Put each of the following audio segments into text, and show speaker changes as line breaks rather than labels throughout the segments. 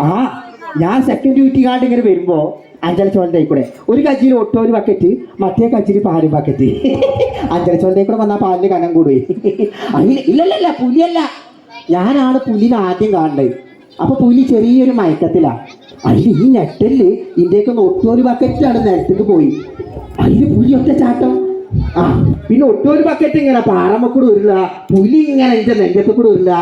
ആ ഞാൻ second duty card ഇങ്ങനെ വരുമ്പോ അഞ്ചര ചോളൻ്റെ കൂടെ ഒരു കജ്ജിയിൽ ഒട്ടോര് ബക്കറ്റ് മറ്റേ കജ്ജിയിൽ പാല് ബക്കറ്റ്. അഞ്ചര ചോളൻ്റെ കൂടെ വന്നാൽ പാലിന് കനം കൂടും. അതിന് ഇല്ലല്ല പുലിയല്ല, ഞാനാണ് പുലിനെ ആദ്യം കാണുന്നത്. അപ്പൊ പുലി ചെറിയൊരു മയക്കത്തിലാ. അതിൽ ഈ നെറ്റല് ഇന്ത്യക്കൊന്ന് ഒട്ടോര് ബക്കറ്റാണ് നിലത്തേക്ക് പോയി. അതിന് പുലി ഒറ്റ ചാട്ടം. ആ പിന്നെ ഒട്ടോര് ബക്കറ്റ് ഇങ്ങനെ പാറമ്മക്കൂടെ വരില്ല, പുലി ഇങ്ങനെ എന്റെ നെഞ്ചത്ത് കൂടെ വരില്ല.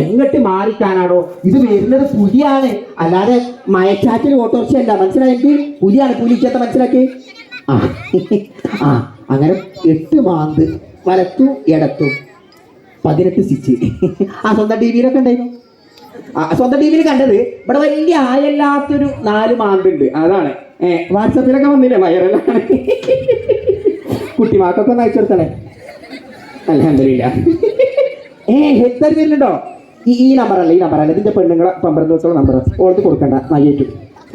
എങ്ങോട്ട് മാറിക്കാനാണോ? ഇത് വരുന്നത് പുലിയാണ്, അല്ലാതെ മയച്ചാറ്റിന് ഓട്ടോറിക്ഷ അല്ല. മനസ്സിലായെങ്കിൽ പുലിയാണ്. പുലിക്കത്തെ മനസ്സിലാക്കി. ആ അങ്ങനെ 8 മാന്ത് വലത്തും ഇടത്തും 18 സ്റ്റിച്ച്. ആ സ്വന്തം ടി വിയിലൊക്കെ ഉണ്ടായിരുന്നു. സ്വന്തം ടി വിയിൽ കണ്ടത് ഇവിടെ വലിയ ആയല്ലാത്തൊരു 4 മാന്തുണ്ട്. അതാണ് വാട്സപ്പിലൊക്കെ വന്നില്ലേ വൈറലാണ്. കുട്ടിമാക്കൊക്കെ ഒന്ന് അയച്ചു കൊടുത്തണേ. അൽഹംദുലില്ലാ. ഹെൽത്ത് വരുന്നുണ്ടോ? ഈ നമ്പറല്ല, ഈ നമ്പറല്ല, ഇതിന്റെ പെണ്ണുങ്ങളെ 12 ദിവസമുള്ള നമ്പർ ഓൾക്ക് കൊടുക്കണ്ട. നയ്യേറ്റു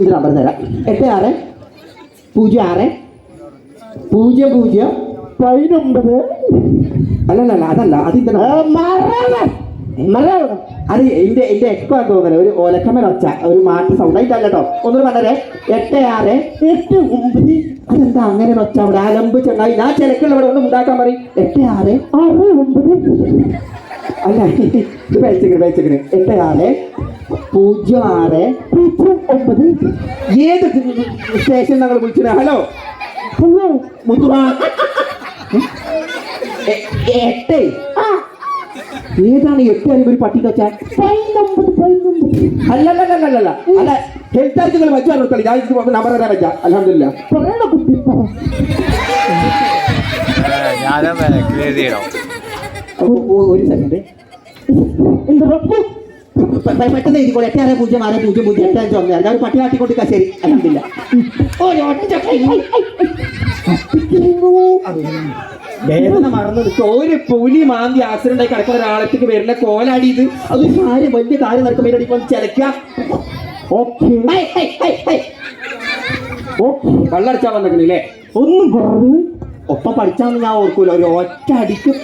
ഇത് നമ്പർ തരാം. 86000019. അല്ലല്ല അതല്ല, അതിന്റെ അത് എന്റെ എക്കോ ആക്കി തോന്നല. ഒരു ഓലക്കമ്മൽ ഒച്ച, ഒരു മാറ്റ് സൗണ്ട് ആയിട്ടല്ല കേട്ടോ. ഒന്നും പറഞ്ഞേ. 8689. അതെന്താ അങ്ങനെ ഒച്ച? അവിടെ അലമ്പ് ചങ്ങായി. ഞാൻ ചിലക്കുള്ള ഇവിടെ ഒന്നും ഉണ്ടാക്കാൻ പറയും. 8669. അല്ല ഇത് വെച്ചേക്കണ് 860609. ഏത് സ്റ്റേഷൻ ഞങ്ങൾ വിളിച്ചത്? ഹലോ മുത്തുമാ 8. ഏതാണ് 8 ഒരു പട്ടിക്ക് വെച്ചാൽ? അല്ലല്ല അല്ല ഹെൽത്ത് ആർക്കുകൾ വെച്ചാൽ ഞാൻ നമ്പർ തരാൻ വെച്ചാ. അൽഹംദുലില്ലാ. ഒരു സെക്കൻഡ് പെട്ടെന്ന് എഴുതിക്കോളെ. 86000085 ഞാൻ പട്ടി കാട്ടിക്കൊണ്ടിരിക്കാം. ശരി അൽഹംദുലില്ലാ. വേദന മറന്നു നിൽക്കുക. ഒരു പുലി മാന്തി ആക്സിഡന്റ് ആയി കിടക്കുന്ന ഒരാളത്തേക്ക് വരുന്ന കോലാടി. ഇത് അതൊരു കാര്യം, വലിയ കാര്യം നടക്കുമ്പോൾ ചിലക്കാം. വെള്ളടിച്ചാ വന്നില്ലേ? ഒന്നും പറഞ്ഞു ഒപ്പം പഠിച്ചാന്ന് ഞാൻ ഓർക്കൂല. ഒരു ഒറ്റ അടിക്കും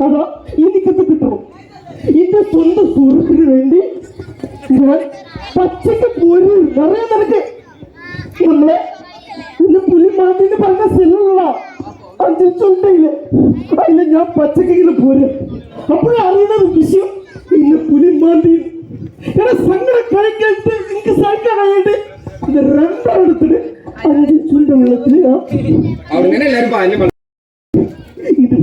അതോ എനിക്കത് കിട്ടണം. എന്റെ സ്വന്തം സുഹൃത്തിന് വേണ്ടി ഞാൻ പച്ചക്ക് പോരി നിറയെ നിനക്ക് നമ്മളെ പിന്നെ പുലി മാന്തിന്ന് പറഞ്ഞ സ്ഥലമുള്ള 5 ചുണ്ടയില് അതില് ഞാൻ പച്ചക്കെങ്കിലും പോരും. അപ്പോഴും അറിയുന്നത് വിഷയം ഇന്ന് പുലി മാന്തി സങ്കടം കഴിക്കാട്ട് എനിക്ക് സങ്കടമായിട്ട് ഇത് 2 എടുത്തിട്ട് 5 ചുണ്ട വെള്ളത്തില് ഇത്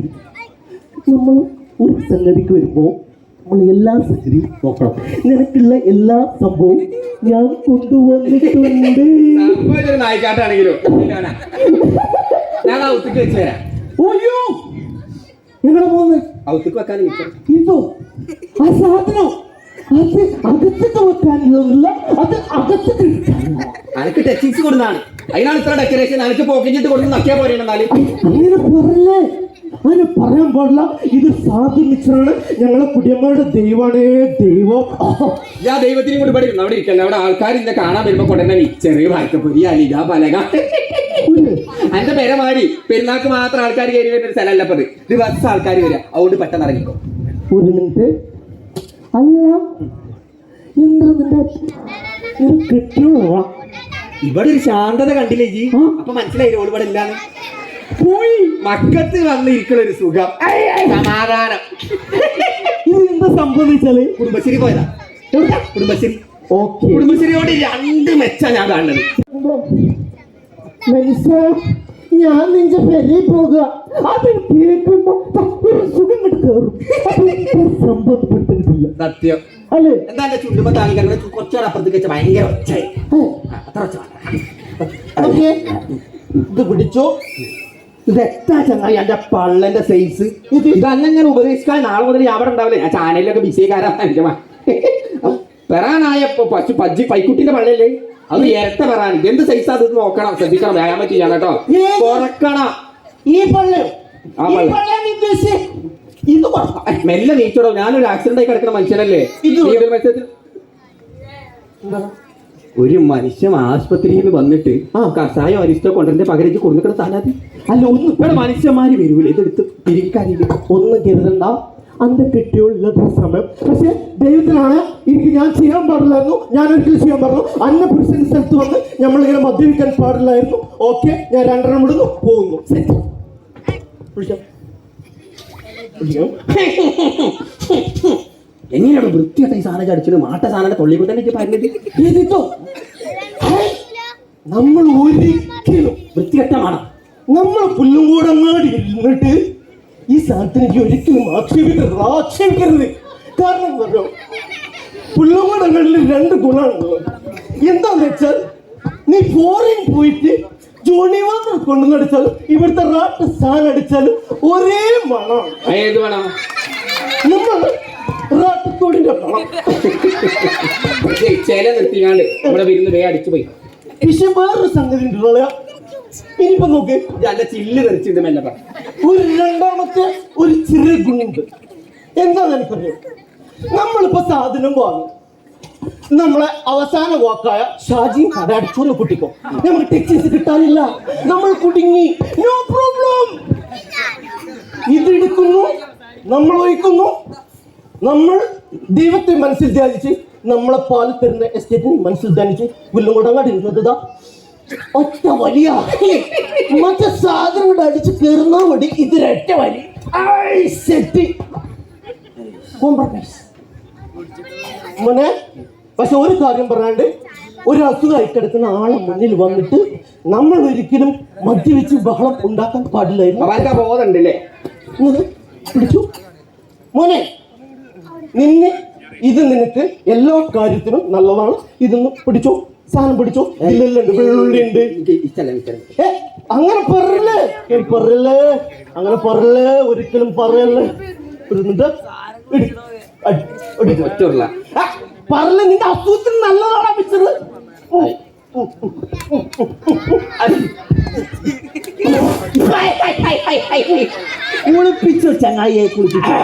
നമ്മൾ ഒരു സംഗതിക്ക് വരുമ്പോ നമ്മൾ എല്ലാ സംഗതിയും നോക്കണം. നിനക്കുള്ള എല്ലാ സംഭവവും ഞാൻ കൊണ്ടുവന്നിട്ടുണ്ട്. അയ്യോ എങ്ങനെ പോകുന്നത്? ഔത്തേക്ക് വെക്കാൻ ഇതോ ആ സാധനം അത് അകത്തേക്ക് വെക്കാനില്ല, അത് അകത്തേക്ക് അനക്ക് ടച്ചിങ്സ് കൊടുത്താണ്. അതിനാണ് ഇത്ര ഡെക്കറേഷൻ. അനക്ക് പോക്കറ്റ് കൊടുത്ത് നക്കിയാ പോരെ. അങ്ങനെ പറയല്ലേ, അങ്ങനെ പറയാൻ പാടില്ല. ഇത് സാധു മിശ്രാണ്, ഞങ്ങളെ കുടിയന്മാരുടെ ദൈവമാണ്. ദൈവം ഞാൻ ദൈവത്തിനും കൂടി പഠിക്കുന്നു. അവിടെ ഇരിക്കല്ല, അവിടെ ആൾക്കാർ ഇന്നെ കാണാൻ വരുമ്പോ കൊണ്ടുവന്ന ചെറിയ വാർക്കപ്പൊരി അലിക പലക എന്റെ പേരെ മാറി പെരുന്നാൾക്ക് മാത്രം ആൾക്കാർ കയറി വരുന്ന ഒരു സ്ഥലമല്ലപ്പത്. ദിവസം ആൾക്കാർ വരിക. അതുകൊണ്ട് പെട്ടെന്ന് ഇറങ്ങിക്കോ. ഒരു മിനിറ്റ്. അല്ല എന്താ കിട്ടിയോ? ഇവിടെ ഒരു ശാന്തത കണ്ടില്ലേ ജി? അപ്പൊ മനസ്സിലായില്ലേ ഓൾ ഇവിടെ ഇല്ലാന്ന്. പോയി മക്കത്ത് വന്നിരിക്കുന്ന ഒരു സുഖം, സമാധാനം. ഇത് എന്താ സംഭവിച്ചാല്? കുടുംബശ്രീ പോയതാ. കുടുംബശ്രീ. ഓക്കെ, കുടുംബശ്രീയോട് 2 മെച്ചാ ഞാൻ കാണുന്നത്. ഞാൻ നിന്റെ പെരയിൽ പോകുക, അത് കേൾക്കുമ്പോ ഒരു സുഖം കിട്ടി കയറും. സംഭവപ്പെടുത്തിട്ടില്ല. സത്യം അല്ലേ? എന്താ ചുണ്ടുമ്പോ താങ്കൾ കുറച്ചുകൂടെ അപ്പുറത്തേക്ക് വെച്ച ഭയങ്കര ഒച്ചായി. അത്ര ഒച്ച. ഇത് പിടിച്ചോ. ഇത് എത്താ ചങ്ങായി എന്റെ പള്ളന്റെ സൈസ്. ഇതങ്ങനെ ഉപദേശിക്കാൻ നാളെ മുതൽ ഞാൻ അവിടെ ഉണ്ടാവില്ലേ? ഞാൻ ചാനലിലൊക്കെ ബിസിക്കാരാണ്. പെറാനായപ്പോ പൈക്കുട്ടിന്റെ പള്ളല്ലേ? അത് ഇരട്ട പെറാൻ. എന്ത് സൈസ് അത് നോക്കണം, ശ്രദ്ധിക്കണം, വ്യായാമം ചെയ്യാൻ കേട്ടോ. കുറക്കണം ഈ പള്ളു. ഇത് മെല്ലെ നീച്ചോടോ. ഞാനൊരു ആക്സിഡന്റ് ആയി കിടക്കുന്ന മനുഷ്യനല്ലേ. ഒരു മനുഷ്യൻ ആശുപത്രിയിൽ നിന്ന് വന്നിട്ട് കഷായം അരിസ്റ്റോ കൊണ്ടതിന്റെ പകരം കൊടുക്കുന്ന സ്ഥാനാർത്ഥി അല്ല. ഒന്നും ഇവിടെ മനുഷ്യന്മാര് വരൂല. ഇതെടുത്ത് പിരിക്കാനില്ല. ഒന്നും കരുതണ്ട.
അന്റെ കെട്ടിയോളില്ലാത്ത സമയം. പക്ഷെ ദൈവത്തിനാണ് എനിക്ക് ഞാൻ ചെയ്യാൻ പാടില്ലായിരുന്നു, ഞാൻ ഒരിക്കലും ചെയ്യാൻ പാടില്ല. അന്ന പുരുഷന്റെ സ്ഥലത്ത് വന്ന് നമ്മളിങ്ങനെ മദ്യപിക്കാൻ പാടില്ലായിരുന്നു. ഓക്കെ, ഞാൻ 2 വിടുന്നു, പോകുന്നു.
എങ്ങനെയാണ് വൃത്തിയായിട്ട് ഈ സാധനം അടിച്ചിട്ട് മാട്ട സാധനം തൊള്ളിക്കൂടെ പറഞ്ഞത്?
ഇതിട്ടോ നമ്മൾ ഒരിക്കലും
വൃത്തികെട്ടമാണ്.
നമ്മൾ പുല്ലും കൂടെ അങ്ങാടി ഇരുന്നിട്ട് ഈ സാധനത്തിനെനിക്ക് ഒരിക്കലും ആക്ഷേപിക്കരുത്. കാരണം പറഞ്ഞോ, പുല്ലുംകൂടങ്ങളിൽ 2 ഗുണമാണുള്ളത്. എന്താന്ന് വെച്ചാൽ, നീ ഫോറിൻ പോയിട്ട് ജോണി വാക്കർ കൊണ്ടുവന്നടിച്ചാലും ഇവിടുത്തെ റാട്ട് സാധനം അടിച്ചാലും ഒരേ മണമാണ്.
ഏത് വേണം?
നമ്മൾ റാട്ടത്തോടിന്റെ മണം.
ചില നിർത്തിക്കാണ്ട് ഇവിടെ വരുന്ന വേ അടിച്ചു പോയി.
പക്ഷെ വേറൊരു സംഗതി ഉണ്ടല്ലോ, ഇനിയിപ്പോ നോക്ക്,
നല്ല ചില്ല് തെറിച്ചിട്ട് മെല്ലെ പറ.
ഒരു രണ്ടാമത്തെ ഒരു ചെറിയ ഗുണുണ്ട്. എന്താന്ന് എനിക്കറിയോ, നമ്മളിപ്പോ സാധനം വാങ്ങും, നമ്മളെ അവസാന വാക്കായ ഷാജി കട അടിച്ചോന്ന് കുട്ടിക്കോ, നമുക്ക് ടെക്സ്റ്റൈൽസ് കിട്ടാനില്ല, നമ്മൾ കുടുങ്ങി. No problem. ഇതെടുക്കുന്നു, നമ്മൾ ഒഴിക്കുന്നു, നമ്മൾ ദൈവത്തെ മനസ്സിൽ ധ്യാനിച്ച് നമ്മളെ പാൽ തരുന്ന എസ്റ്റേറ്റിനെ മനസ്സിൽ ധ്യാനിച്ച് പുല്ലും കൂടങ്ങാടി ഇരുന്നതാ ഒറ്റ വലിയ മറ്റേ സാധനങ്ങൾ അടിച്ച് കയറുന്ന മതി. ഇതൊരൊറ്റ വലി സെറ്റ് കോംപ്രമൈസ് മോനെ. പക്ഷെ ഒരു കാര്യം പറയാണ്ട്, ഒരു അസുഖമായി കിടക്കുന്ന ആളെ മുന്നിൽ വന്നിട്ട് നമ്മൾ ഒരിക്കലും മദ്യവെച്ച് ബഹളം ഉണ്ടാക്കാൻ പാടില്ലായിരുന്നു.
ബോധമുണ്ടല്ലേ?
പിടിച്ചു മോനെ, ഇത് നിനക്ക് എല്ലാ കാര്യത്തിനും നല്ലതാണ്. ഇതൊന്ന് പിടിച്ചോ, സാധനം പിടിച്ചോ. ഇല്ലുണ്ട്, വെള്ളുള്ളി ഉണ്ട്. അങ്ങനെ പറയല്ലേ, അങ്ങനെ പറയല്ലേ, ഒരിക്കലും പറയല്ലേ. പറയല്ലേ, നിന്റെ അസുഖത്തിന് നല്ലതാണ് വെച്ചത്.
കുളിപ്പിച്ചോ ചങ്ങായിയെ, കുളിപ്പിച്ചോ.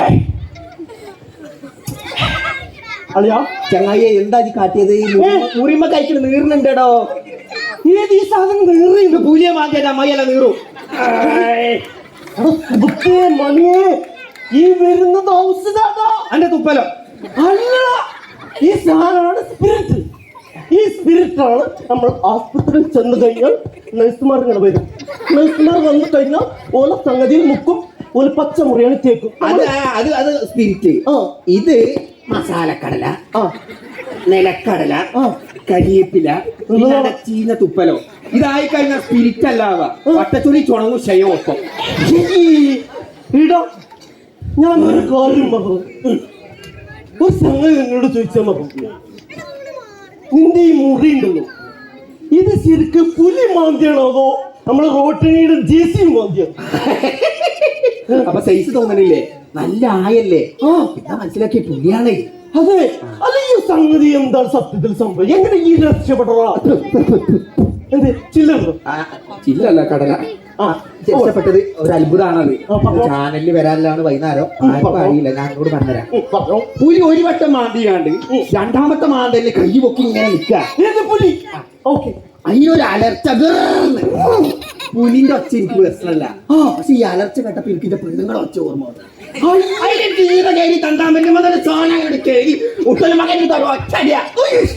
അളിയാ,
ചങ്ങായിയെ എന്താ കാട്ടിയത്? മുറിമ കഴിച്ചിട്ട് നീറുന്നുണ്ടോ?
ഏത് ഈ സാധനം നീറിയുണ്ട്?
പൂലിയ മാറ്റിയ അമ്മയല്ല നീറും.
മണിയെ, ഈ വരുന്നത് ഔഷധാണോ?
എന്റെ തുപ്പലോ
അല്ല, ഈ സാധനമാണ് സ്പിരിറ്റ്. ഈ സ്പിരിറ്റാണ് നമ്മൾ ആസ്പത്രിയിൽ ചെന്ന് കഴിഞ്ഞാൽ നഴ്സുമാർ ഇങ്ങനെ വരും. നഴ്സുമാർ വന്നു കഴിഞ്ഞാൽ ഓല സംഗതിയിൽ മുക്കും, ഓല പച്ചമുറിയാണ് തേക്കും.
അത് സ്പിരിറ്റ്. ഇത് മസാലക്കടല, നിലക്കടല, കരിയേപ്പില, ചീന തുപ്പലോ. ഇതായി കഴിഞ്ഞാൽ സ്പിരിറ്റ് അല്ലാതെ വട്ടച്ചുളി ചുണങ്ങും ക്ഷയം ഒപ്പം.
ഇടാ, ഞാൻ ഒരു കാര്യം പറഞ്ഞു, ഒരു സംഗതി എന്നോട് ചോദിച്ചാൽ മതി. നിന്റെ ഈ മുറി ഉണ്ടല്ലോ, ഇത് ശരിക്കും പുലി മാന്തിയാണോ അതോ നമ്മളെ റോട്ടണിയുടെ ജേസി മാന്തിയാണ്?
അപ്പൊ സൈസ് തോന്നണില്ലേ? നല്ല ആയല്ലേ? എന്നാ മനസ്സിലാക്കിയ പുലിയാണേ.
അതെ, അല്ല ഈ സംഗതി എന്താണ് സത്യത്തിൽ സംഭവം? എങ്ങനെ ഈ രക്ഷപ്പെടറാ? എന്ത് ചില്ലല്ലോ?
ചില്ലല്ല, കടല. രക്ഷപ്പെട്ടത് ഒരു അത്ഭുതമാണത്. ചാനലിൽ വരാനിലാണ് വൈകുന്നേരം. ആർക്കും അറിയില്ല, ഞാൻ അങ്ങോട്ട് പറഞ്ഞുതരാം. പുലി ഒരു വട്ടം മാന്തിയാണ്ട് 2ാമത്തെ മാന്തലിന് കൈ പൊക്കി ഇങ്ങനെ നിൽക്കുക.
പുലി ഓക്കെ,
അതിനൊരു അലർച്ച. പുലിന്റെ ഒച്ച എനിക്ക് പ്രശ്നമല്ല, പക്ഷെ ഈ അലർച്ച കേട്ടപ്പോ എനിക്ക് എന്റെ പെണ്ണുങ്ങളെ ഒച്ച ഓർമ്മ വന്നു.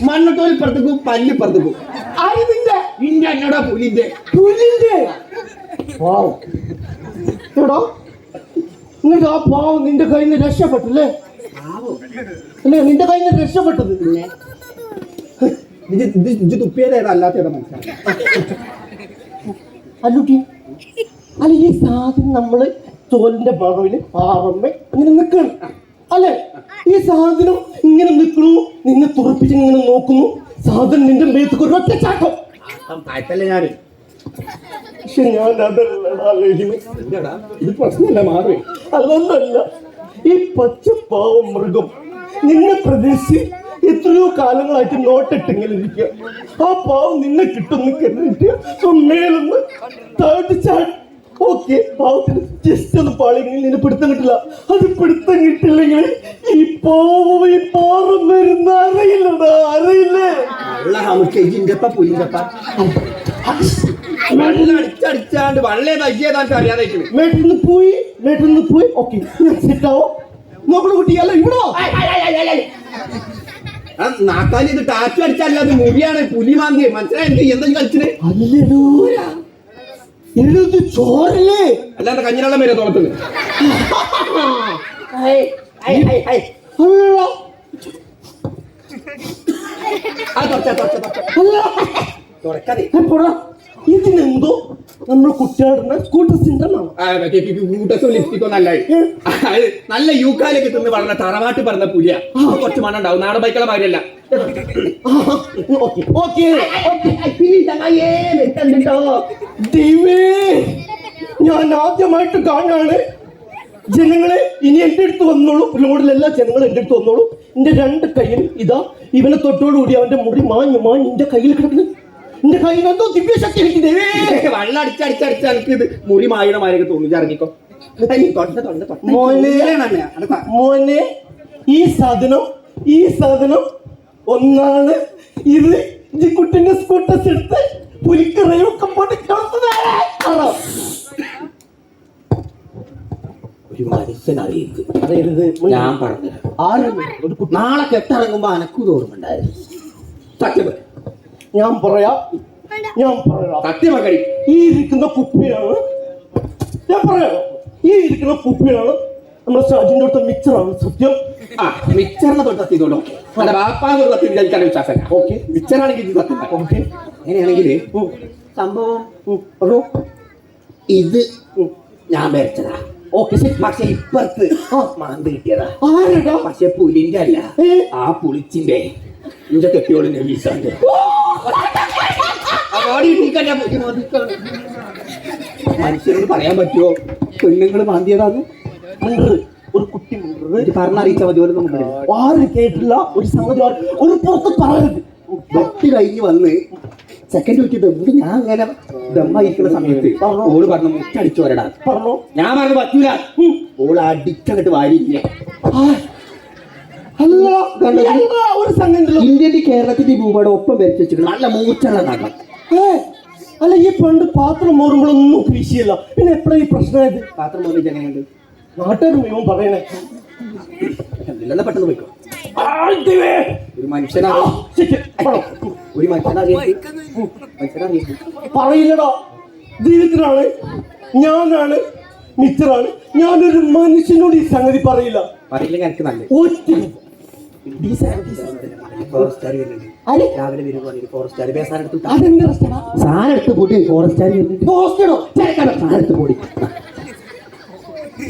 മണ്ണോട്ടോൽ പുറത്തേക്കും പല്ല് പുറത്തേക്കും. നിന്റെ എന്നോടാ പുലിന്റെ
എടോ, എന്നിട്ട് ആ പാവം നിന്റെ കയ്യിൽ നിന്ന് രക്ഷപ്പെട്ടല്ലേ? അല്ലേ, നിന്റെ കയ്യിൽ നിന്ന് രക്ഷപ്പെട്ടത്.
തുപ്പിയതേതാ അല്ലാത്ത മനസ്സിലാക്കി.
അല്ലുട്ടി, അല്ല ഈ സാധനം നമ്മള് തോലിന്റെ മറവില് പാറമ്മ ഇങ്ങനെ നിൽക്കണം അല്ലെ? ഈ സാധനം ഇങ്ങനെ നിൽക്കണു, നിന്നെ തുറപ്പിച്ച് ഇങ്ങനെ നോക്കുന്നു. സാധനം നിന്റെ മേത്തേക്ക് ഒരൊറ്റ ചാട്ടം.
ഞാൻ
പക്ഷെ ഞാൻ
ഇത് പ്രശ്നമല്ല, മാറി.
അല്ലല്ല, ഈ പച്ചപ്പാവം മൃഗം നിന്നെ പ്രതീക്ഷിച്ച് എത്രയോ കാലങ്ങളായിട്ട് നോട്ടിട്ടിങ്ങനെ ഇരിക്കുക. ആ പാവം നിന്നെ കിട്ടുന്നു കരുതിട്ട് മേലൊന്ന് താഴ്ത്തിച്ചാൽ ഓക്കെ, പാവത്തിന് ജസ്റ്റ് ഒന്ന് പാളിയെങ്കിൽ നിന്നെ പിടുത്തം കിട്ടില്ല. അത് പിടുത്തം കിട്ടില്ലെങ്കിൽ ഈ പാവം ഈ പാറം വരുന്ന അറിയില്ലടാ, അറിയില്ലേ?
അടിച്ചാണ്ട് വള്ളേ തയ്യേതാണ്ട് അറിയാതെ
മേട്ടിന്ന് പോയി ഓക്കെ, സെറ്റാവോ? നോക്കണ കുട്ടി അല്ല ഇവിടെ വാ.
നാക്കാലി ഇത് ടാറ്റു അടിച്ചല്ല, അത് മുടിയാണ്, പുലി മാന്തിയെ മനസ്സിലായി. എനിക്ക് എന്താ കളിച്ചത്?
അല്ലടോ ഇത് ചോരല്ലേ?
അല്ലാതെ കഞ്ഞിനെള്ളം വരെ തോളത്തുണ്ട്.
അല്ല ഇതിനെന്തോ നമ്മൾ കുട്ടികളുടെ കൂട്ടസിന്റെ
നല്ല യൂക്കാലൊക്കെ തിന്ന് വളർന്ന തറവാട്ട് പറഞ്ഞ പുലിയ. കുറച്ച് മണം ഉണ്ടാവും, നാടൻ ബൈക്കുള്ള മാതിരിയല്ല.
ഞാൻ ആദ്യമായിട്ട് കാണാണ്. ജനങ്ങളെ ഇനി എന്റെ അടുത്ത് വന്നോളൂ, റോഡിലെല്ലാ ജനങ്ങളും എന്റെ അടുത്ത് വന്നോളൂ. എന്റെ രണ്ട് കയ്യിൽ ഇതാ ഇവനെ തൊട്ടോടുകൂടി അവന്റെ മുടി മാഞ്ഞു എന്റെ കയ്യിൽ കിടക്കുന്നു. എന്റെ കയ്യിൽ എന്തോ ദിവ്യശക്തി എനിക്ക്
വെള്ളം അടിച്ചടിച്ചടിച്ച് എനിക്ക് ഇത് മുടി മായണ മാരൊക്കെ തോന്നി. ഇറങ്ങിക്കോ
മോനെ. ഈ സാധനം ഒന്നാണ്. ഇത് കുട്ടിന്റെ സ്കൂട്ടസ് എടുത്ത് പുലിക്കറയൊക്കെ പൊട്ടിക്കളഞ്ഞത്.
ഒരു മനുഷ്യനറിയത് ഞാൻ പറഞ്ഞു. നാളെ കെട്ടിറങ്ങുമ്പോ അനക്കു തോറുമുണ്ടായിരുന്നു. സത്യം
ഞാൻ പറയാം
സത്യമക്കടി.
ഈ ഇരിക്കുന്ന കുപ്പിയാണ്, ഞാൻ പറയാം, ഈ ഇരിക്കുന്ന കുപ്പിയാണ് നമ്മുടെ ഷാജിന്റെ അടുത്ത മിക്സറാണ്. സത്യം.
മിക്സറിനെ തൊട്ടത്തിക്കോട്ടോ. അല്ല ബാപ്പാന്ന് തൊട്ടത്തി വിചാരിക്കാൻ വിശ്വാസം. ഓക്കെ, മിക്സറാണെങ്കിൽ ഇത് സത്യം. ഓക്കെ, അങ്ങനെയാണെങ്കിൽ സംഭവം ഇത് ഞാൻ വരച്ചതാ. ഓക്കെ, പക്ഷെ ഇപ്പുറത്ത് മാന്ത് കിട്ടിയതാ. പക്ഷെ പുലിന്റെ അല്ല, ആ പുളിച്ചിന്റെ ഇന്റെ കെട്ടിയോളിന്റെ വീസാന്റെ. മനുഷ്യരോട് പറയാൻ പറ്റുമോ പെണ്ണുങ്ങൾ മാന്തിയതാന്ന്?
ഒരു കുട്ടി
പറഞ്ഞറിയിച്ച മതി.
ആരും കേട്ടില്ല ഒരു സംഗതി, ഒരു പുറത്ത് പറയരുത്.
വെട്ടി കഴിഞ്ഞ് വന്ന് സെക്കൻഡ് വെച്ച് ദമ്മ് ഞാൻ അങ്ങനെ ദമ്മായിരിക്കുന്ന സമയത്ത് ഓള് പറഞ്ഞു മുറ്റടിച്ചു വരടാ
പറഞ്ഞോ.
ഞാൻ പറഞ്ഞു പറ്റൂല. ഓള് അടിച്ചങ്ങട്ട് വാരിയില്ലേ.
ഒരു സംഗതി
ഇന്ത്യന്റെ കേരളത്തിന്റെ ഭൂപടം ഒപ്പം വരച്ച് വെച്ചിട്ട് നല്ല മൂച്ചുള്ള നഗം.
അല്ല ഈ പണ്ട് പാത്രം മോറുമ്പോഴൊന്നും വിഷയല്ല, പിന്നെ എപ്പോഴാ ഈ പ്രശ്നമായത്?
പാത്രം മോറിച്ച് എങ്ങനെയുണ്ട്?
നാട്ടുകാർ മുഴുവൻ പറയണേ.
എന്തില്ലെന്നാ പെട്ടെന്ന് പോയിക്കോ. ഒരു മനുഷ്യനാ
പറയില്ലടാ. ജീവിതത്തിലാണ് ഞാനാണ് മിച്ചറാണ്. ഞാനൊരു മനുഷ്യനോട് ഈ സംഗതി പറയില്ല.
പറയില്ലെങ്കിൽ എനിക്ക് നല്ല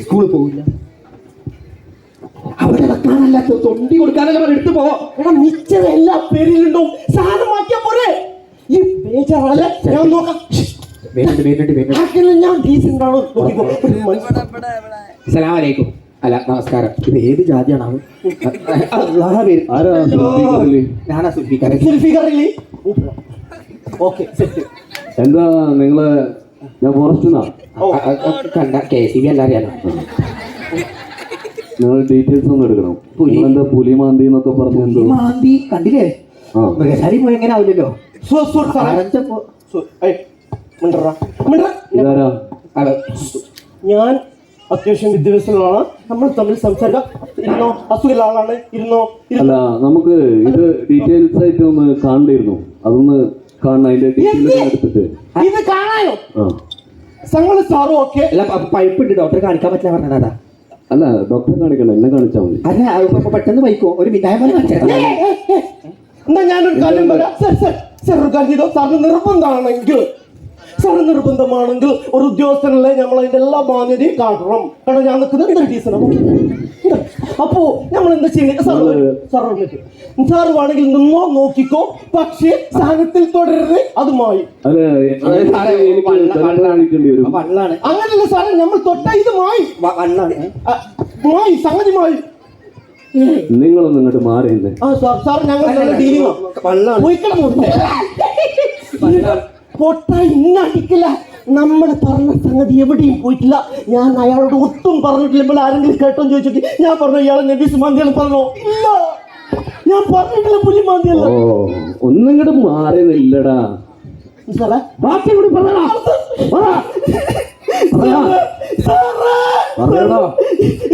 സ്കൂളിൽ പോകില്ല, അവിടെ വെക്കാനല്ലാത്ത തൊണ്ടി കൊടുക്കാനല്ല പറഞ്ഞ എടുത്തു പോവാ.
മിച്ചർ എല്ലാ പേരിലുണ്ടോ? സാധനം മാറ്റിയാ പോരെ. ഈ ബേജാറല്ലേ? ഞാൻ നോക്കാം. ഞാൻ ഡീസൻ്റ് ആണോ?
അസ്സലാമലൈക്കും. അല്ല നമസ്കാരം. ഇത് ഏത് ജാതിയാണ്? ഞാനാ സുൽഫിക്കറില്ലേ?
Okay set.
എന്താ നിങ്ങള്? ഞാൻ ഫോറസ്റ്റ്
കണ്ട KCB അല്ല അറിയാലോ.
നിങ്ങൾ ഡീറ്റെയിൽസ് ഒന്ന് എടുക്കണം. എന്താ പുലി മാന്തി എന്നൊക്കെ പറഞ്ഞു? എന്തോ
മാന്തി കണ്ടില്ലേ? മൃഗശാലി പോയി എങ്ങനെ ആവില്ലല്ലോ.
ഇതാരാ?
ഞാൻ അത്യാവശ്യം വിദ്യാഭ്യാസമുള്ള നമ്മൾ തമ്മിൽ സംസാരിക്കാം. ഇരുന്നോ. അസുഖമുള്ള ആളാണ്. ഇരുന്നോ.
അല്ല, നമുക്ക് ഇത് ഡീറ്റെയിൽസ് ആയിട്ട് ഒന്ന് കാണണ്ടിരുന്നു. അതൊന്ന് കാണണം. അതിന്റെ ഡീറ്റെയിൽസ് എടുത്തിട്ട്
ഇത് കാണാനോ? സംഗതി സാറും ഓക്കെ.
അല്ല പൈപ്പ് ഉണ്ട്, ഡോക്ടറെ കാണിക്കാൻ പറ്റില്ല പറഞ്ഞതാ.
അല്ല, ഡോക്ടറെ കാണിക്കണം, എന്നെ കാണിച്ചാൽ മതി.
അല്ല പെട്ടെന്ന് വൈക്കോ. ഒരു മിഠായി
എന്നാ ഞാനൊരു കാര്യം പറയാം. സാർ ഒരു കാര്യം ചെയ്തോ. സാറിന് നിർബന്ധമാണെങ്കിൽ ഒരു ഉദ്യോഗസ്ഥനല്ലേ നമ്മൾ അതിന്റെ എല്ലാ മാന്യതയും കാണണം. കാരണം ഞാൻ നിൽക്കുന്നത് എന്തൊരു ഡീസനാണ്. അപ്പോ നമ്മൾ എന്താ ചെയ്യുന്നത്? സാറ് വേണമെങ്കിൽ നിന്നോ, നോക്കിക്കോ, പക്ഷേ സാധനത്തിൽ തുടരരുത്. അത് മായി. അങ്ങനെയല്ല സാറേ, നമ്മൾ തൊട്ട ഇത് മായി. സംഗതി മായി.
നിങ്ങളൊന്നും ഇങ്ങോട്ട് മാറിയല്ലേ?
സാർ ഞങ്ങൾ ഡീലിംഗ് പൊട്ട ഇന്നടിക്കില്ല. നമ്മൾ പറഞ്ഞ സംഗതി എവിടെയും പോയിട്ടില്ല. ഞാൻ അയാളോട് ഒട്ടും പറഞ്ഞിട്ടില്ല. ഇപ്പോൾ ആരെങ്കിലും കേട്ടോന്ന് ചോദിച്ചോക്കി. ഞാൻ പറഞ്ഞു ഇയാളെ നബീസ് മാന്തിയാണ് പറഞ്ഞോ? ഇല്ല, ഞാൻ പറഞ്ഞിട്ടില്ല പുലി മാന്തിയല്ല.
ഒന്നും ഇങ്ങോട്ട് മാറിയതില്ലടാ.
ബാക്കി കൂടി പറയാ.
പറയടാ.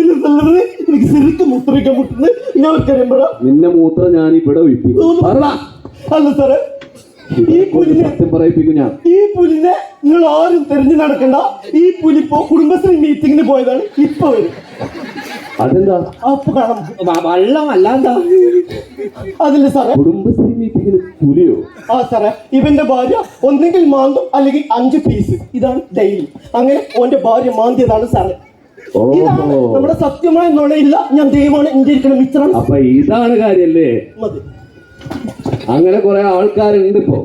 ഇത് സാറേ, എനിക്ക് ശരിക്കും മൂത്രമൊഴിക്കാൻ മുട്ടുന്നത് ഞാൻ പറയുമ്പോഴാ.
നിന്നെ മൂത്രം ഞാൻ ഇവിടെ ഒഴിപ്പിക്കും. പറടാ.
അല്ല സാറേ, ഈ പുലിനെ
സത്യം പറയിപ്പിക്കും ഞാൻ.
ഈ പുലിനെ നിങ്ങൾ ആരും തെരഞ്ഞു നടക്കണ്ട. ഈ പുലി ഇപ്പോ കുടുംബശ്രീ മീറ്റിങ്ങിന് പോയതാണ്, ഇപ്പൊ വരും.
അതെന്താ?
അപ്പൊ കാണാം.
വള്ളം അല്ലാണ്ടാ.
അതില്ല സാറേ.
കുടുംബശ്രീ മീറ്റിങ്ങിന് പുലിയോ?
ആ സാറേ, ഇവന്റെ ഭാര്യ ഒന്നെങ്കിൽ മാന്തും അല്ലെങ്കിൽ 5 പീസ്. ഇതാണ് ഡെയിലി. അങ്ങനെ ഓന്റെ ഭാര്യ മാന്തിയതാണ് സാറേ. ഇതാണ്
ഓഹോ,
നമ്മുടെ സത്യമായ നുണയില്ല. ഞാൻ ദൈവമാണ് ഇന്ത്യ ഇരിക്കുന്ന മിത്രം.
അപ്പൊ ഇതാണ് കാര്യല്ലേ?
മതി.
അങ്ങനെ കുറെ ആൾക്കാരുണ്ട് ഇപ്പോ.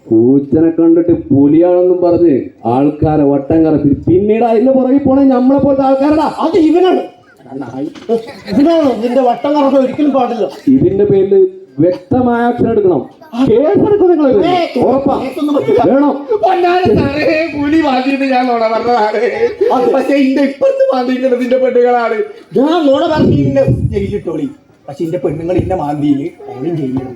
പൂച്ചനെ കണ്ടിട്ട് പുലിയാണെന്നും പറഞ്ഞ് ആൾക്കാരെ വട്ടം കറപ്പി പിന്നീട് അതിന്റെ പുറകെ പോണേ നമ്മളെ പോലത്തെ ആൾക്കാരടാ.
അത് ഇവനാണ്. ഇതിനാണ് ഇതിന്റെ വട്ടം കറക്കം ഒരിക്കലും പാടില്ല.
ഇതിന്റെ പേരിൽ വ്യക്തമായ ആക്ഷൻ എടുക്കണം. കേസെടുക്കും നിങ്ങൾ. ഉറപ്പാ വേണം.
പുലി മാന്തിയിട്ട് ഞാൻ നോണ പറഞ്ഞതാണ്. പക്ഷെ ഇന്റെ ഇപ്പുറത്ത് മാന്തിക്കുന്നത് നിന്റെ പെണ്ണുങ്ങളാണ്. ഞാൻ നോണ പറഞ്ഞ് ഇന്നെ ജയിലിട്ടോളി. പക്ഷെ ഇന്റെ പെണ്ണുങ്ങൾ ഇന്നെ മാന്തിയില് ഓളും ജയിലിടും.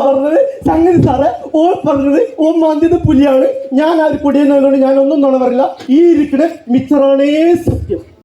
പറഞ്ഞത് സംഗതി സാറേ, ഓ പറഞ്ഞത് ഓ മാന്തിയത് പുലിയാണ്. ഞാൻ ആ ഒരു പൊടിയെന്നതുകൊണ്ട് ഞാൻ ഒന്നും നോണ പറയില്ല. ഈ ഇരിക്കുന്ന മിച്ചറാണേ സത്യം.